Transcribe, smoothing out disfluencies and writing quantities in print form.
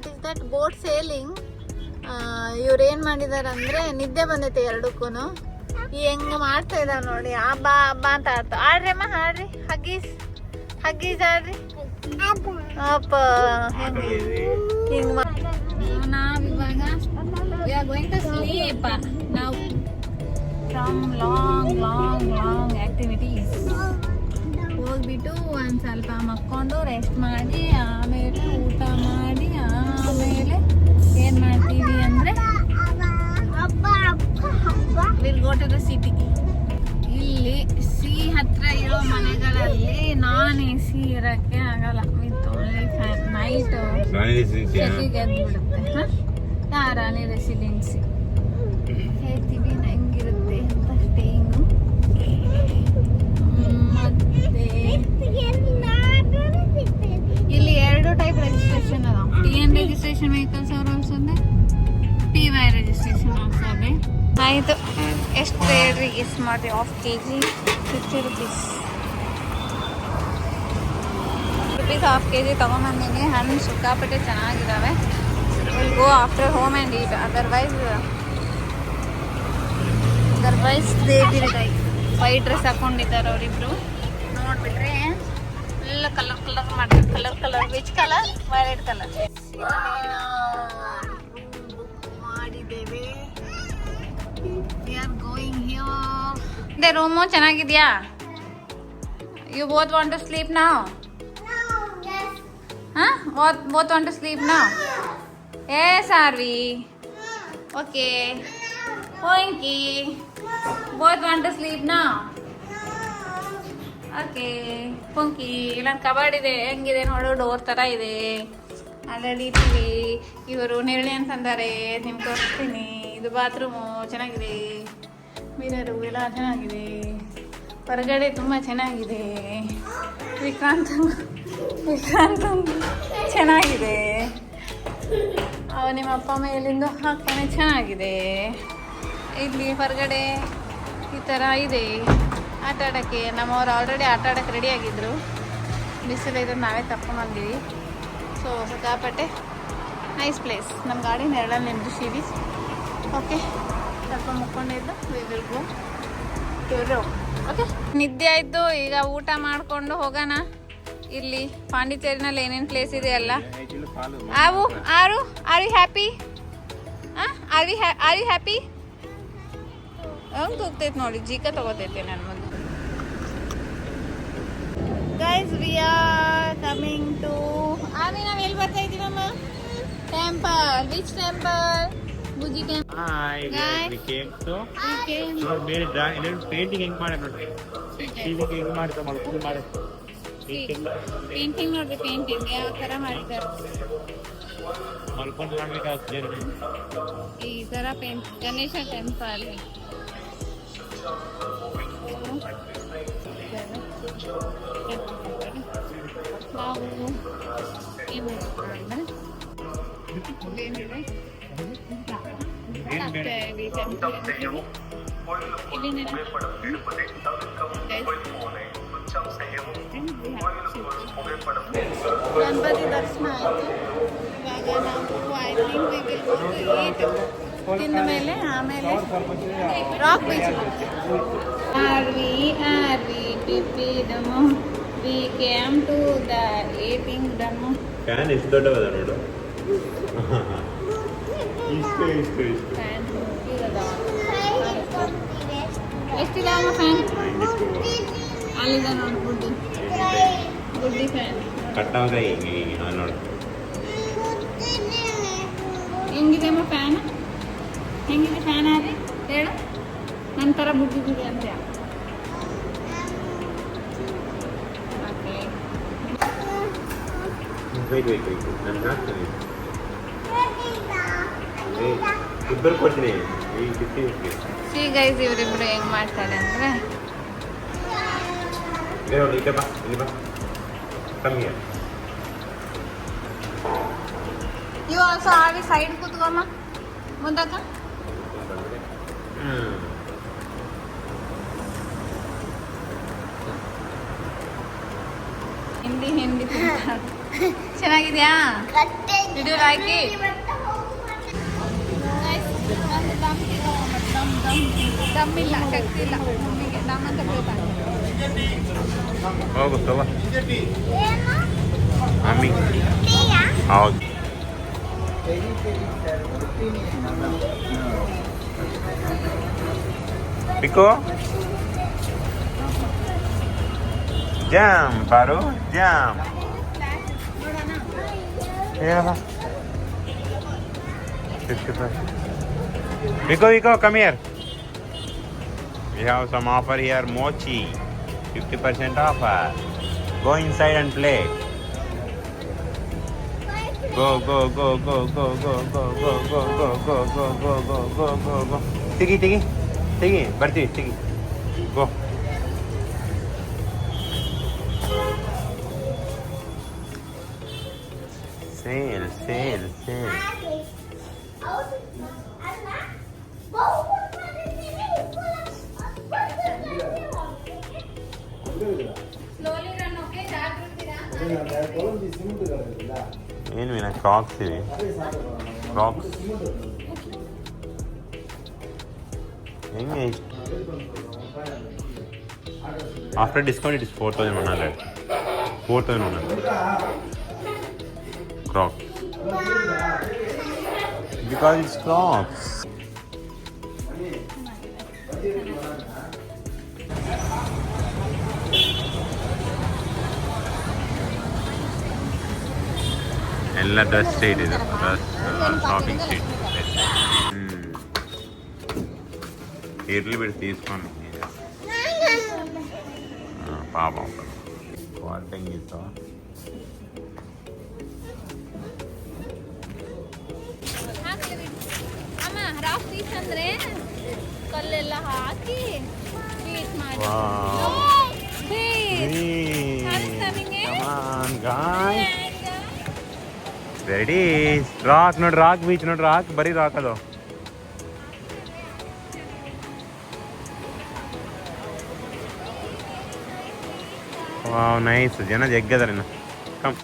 What is that boat sailing. ಇವ್ರು ಏನು ಮಾಡಿದಾರೆ ಅಂದರೆ ನಿದ್ದೆ ಬಂದೈತೆ ಎರಡಕ್ಕೂ. ಹೆಂಗೆ ಮಾಡ್ತಾ ಇದಾರೆ ನೋಡಿ, ಹಬ್ಬ ಹಬ್ಬ ಅಂತ ಆಡ್ರಿ ಅಮ್ಮ, ಆಡ್ರಿ. ಹಗ್ಗೀಸ್ ಆಡ್ರಿ. ಅಪ್ಪ ಹಿಂಗೆ ನಾವಿವಾಗ we are going to sleep now from long activities. ಹೋಗ್ಬಿಟ್ಟು ಒಂದು ಸ್ವಲ್ಪ ಮಕ್ಕೊಂಡು ರೆಸ್ಟ್ ಮಾಡಿ ಆಮೇಲೆ ಊಟ ಮಾಡಿ ಆಮೇಲೆ ಏನು ಮಾಡ್ತೀವಿ ಅಂದರೆ will go to the city. ಇಲ್ಲಿ ಸಿ ಹತ್ರ ಇರೋ ಮನೆಗಳಲ್ಲಿ ನಾನ್ AC ಇರೋಕ್ಕೆ ಆಗಲ್ಲ. With only fan. ನೈಟ್ ಸೆಟ್ಟಿಗೆ ಎದ್ಬಿಡುತ್ತೆ. ರಾಣಿ ರೆಸಿಡೆನ್ಸಿ ಹೇಳ್ತೀವಿ ಹೆಂಗಿರುತ್ತೆ ಅಂತ ಸ್ಟೇಯಿಂಗು. ಮತ್ತೆ ಇಲ್ಲಿ 2 ಟೈಪ್ ರಿಜಿಸ್ಟ್ರೇಷನ್ ಅದಾವ. TN registration vehicles are also there, PY registration also there. ಆಯಿತು, ಎಷ್ಟು ಹೇಳ್ರಿ ಗೆಸ್ ಮಾಡಿ. ½ kg 50 rupees. ½ kg ತೊಗೊಂಬಂದಿನಿ. ಹಣ್ಣು ಸಿಕ್ಕಾಪಟ್ಟೆ ಚೆನ್ನಾಗಿದ್ದಾವೆ. Will go after home and eat. Otherwise they will die. White dress ಹಾಕೊಂಡಿದ್ದಾರೆ ಅವರಿಬ್ರು. ನೋಡ್ಬಿಟ್ರೆ ಎಲ್ಲ ಕಲರ್ ಮಾಡ್ತಾರೆ. Colour which colour? Violet colour. Book ಮಾಡಿದ್ದೇವೆ. We are going here. ಇದೇ ರೂಮು ಚೆನ್ನಾಗಿದೆಯಾ? You both want to sleep now? both want to sleep now? Yes, Arvi. Okay. Oinky. Both want to sleep now? Okay. Punki ಇಲ್ಲೊಂದು cupboard ಇದೆ. ಹೆಂಗಿದೆ ನೋಡು, door ಥರ ಇದೆ. Already ಇಟ್ಟಿವಿ. ಇವರು ನೆರಳಿ ಅಂತಂದರೆ ನಿಮ್ಗೆ ತೋರಿಸ್ತೀನಿ. ಇದು ಬಾತ್ರೂಮು ಚೆನ್ನಾಗಿದೆ. ಮಿರರು ಎಲ್ಲ ಚೆನ್ನಾಗಿದೆ. ಹೊರಗಡೆ ತುಂಬ ಚೆನ್ನಾಗಿದೆ. ವಿಕ್ರಾಂತ್ ಚೆನ್ನಾಗಿದೆ. ನಿಮ್ಮ ಅಪ್ಪ ಮೇಲಿಂದ ಹಾಕ್ತಾನೆ ಚೆನ್ನಾಗಿದೆ. ಇಲ್ಲಿ ಹೊರಗಡೆ ಈ ಥರ ಇದೆ ಆಟ ಆಡೋಕ್ಕೆ. ನಮ್ಮವ್ರು ಆಲ್ರೆಡಿ ಆಟ ಆಡೋಕ್ಕೆ ರೆಡಿಯಾಗಿದ್ದರು. ಬಿಸಿಲು ಇದನ್ನು ನಾವೇ ತಗೊಂಡ್ಬಂದಿವಿ. ಸೊ ಸಿಕ್ಕಾಪಟ್ಟೆ ನೈಸ್ ಪ್ಲೇಸ್. ನಮ್ಮ ಗಾಡಿ ನೆರಳಲ್ಲಿ ನಿಂದ್ರಿಸಿವಿ. ಓಕೆ, ಸ್ವಲ್ಪ ಮುಕ್ಕೊಂಡಿದ್ದು we will go to room. Okay, ನಿದ್ದೆ ಆಯಿತು. ಈಗ ಊಟ ಮಾಡಿಕೊಂಡು ಹೋಗೋಣ. ಇಲ್ಲಿ ಪಾಂಡಿಚೇರಿನಲ್ಲಿ ಏನೇನು ಪ್ಲೇಸ್ ಇದೆ ಅಲ್ಲ. Are you happy? Are you happy? ಹಂಗೆ ಹೋಗ್ತೈತೆ ನೋಡಿ, ಜೀಕ ತಗೋತೈತೆ ನನ್ನ ಮುಂದೆ. Guys, we are coming to ನಾವು ಎಲ್ಲಿ ಬರ್ತಾ ಇದ್ದೀವಮ್ಮ? ಟೆಂಪಲ್. Which temple? ಬುಜಿ ಟೆಂಪಲ್. ಪೇಂಟಿಂಗ್ ಹೆಂಗ್ ಮಾಡಿ ನೋಡ್ರಿ. ಹೆಂಗ್ ಮಾಡ್ತಾ ಮಾಡಿ ಪೇಂಟಿಂಗ್ ನೋಡ್ರಿ. ಪೇಂಟಿಂಗ್ ಯಾವ ಥರ ಮಾಡಿದ್ದಾರೆ. ಈ ಥರ ಪೇಂಟ್. ಗಣೇಶ ಟೆಂಪಲ್. ನಾವು ಏನು ಗಣಪತಿ ದರ್ಶನ ಆಯಿತು. ಇವಾಗ ನಾವು I think we will go to eat. ತಿಂದ ಮೇಲೆ ಆಮೇಲೆ ರಾಕ್ ಬೀಚ್ ಹೋಗ್ತೀವಿ. ಆರ್ವಿ ಟಿಪ್ಪಿ ದಮು. We came to the eating ದಮು. ಫ್ಯಾನ್ ಎಷ್ಟು ದೊಡ್ಡವದ ನೋಡು. ಇಷ್ಟು ಫ್ಯಾನ್ ಎಷ್ಟಿದಾವ ಫ್ಯಾನ್? ಅಲ್ಲಿದೆ ನೋಡಿ ಗುಡ್ಡಿ ಫ್ಯಾನ್. ಕಟ್ಟಾಗ ನೋಡು ಹೆಂಗಿದೆ ಅಮ್ಮ ಫ್ಯಾನ್? ಹೆಂಗಿದೆ ಫ್ಯಾನ್? ಆದ್ರೆ ಹೇಳು. ನನ್ನ ಥರ ಬುಡ್ಡಿದೆ ಅಂತ. ನಾನು ಹಾಕ್ತೀನಿ. ಇಬ್ಬರು ಕೊಡ್ತೀನಿ. ಸಿ ಗೈಸ್, ಇವರಿಬ್ರು ಹೆಂಗ್ ಮಾಡ್ತಾರೆ ಅಂದ್ರೆ ಇವು ಆಲ್ಸೋ ಆವಿ ಸೈಡ್ ಕೂತ್ಕೊಮ್ಮ ಮುಂದಕ್ಕ. ಹಿಂದಿ ಚೆನ್ನಾಗಿದ್ಯಾ? Did you like it? ದಮ್ ಇಲ್ಲ, ಶಕ್ತಿ ಇಲ್ಲ ನಮಗೆ. ದಮ್ ಅಂತ ಬೇಕಾ? ಹೋಗು ತಗೋ ಮಮ್ಮಿ. ಹೌದು ಪಿಕೋ ಜಾಮ್ ಪಾರು ಜಾಮ್ ಹೇಳಪ್ಪ. Vico, come here. We have some offer here, mochi, 50% offer. Go inside and play. Go. Tigi. Barti, tigi. Go. Sale. ಏನು ವಿನ ಕ್ರಾಕ್ಸ್ ಇವೆ. ಕ್ರಾಕ್ಸ್ ಹೆಂಗೆ ಇಷ್ಟು? After discount it is 4,100. 4,100 Crocs. Because it's Crocs. ಎಲ್ಲ dress street ಇದು, dress shopping street. ಇರ್ಲಿ ಬಿಟ್ಟು తీసుకొని ಪಾಪ ಕ್ವಾರ್ಟಿಂಗಿತ್ತು. ಅಮ್ಮ ರಾಕ್ ಪೀಸ್ ಅಂದ್ರೆ ಕಲ್ಲೆಲ್ಲ ಹಾಕಿ ಸ್ವೀಟ್ ಮಾಡಿ. ರೆಡಿ ರಾಕ್ ನೋಡಿ, ರಾಕ್ ಬೀಚ್ ನೋಡಿ, ರಾಕ್ ಬರೀ ರಾಕ್ ಅದು. Wow nice. ಜನ ಜಗ್ಗದಾರೆ. ಕಮ್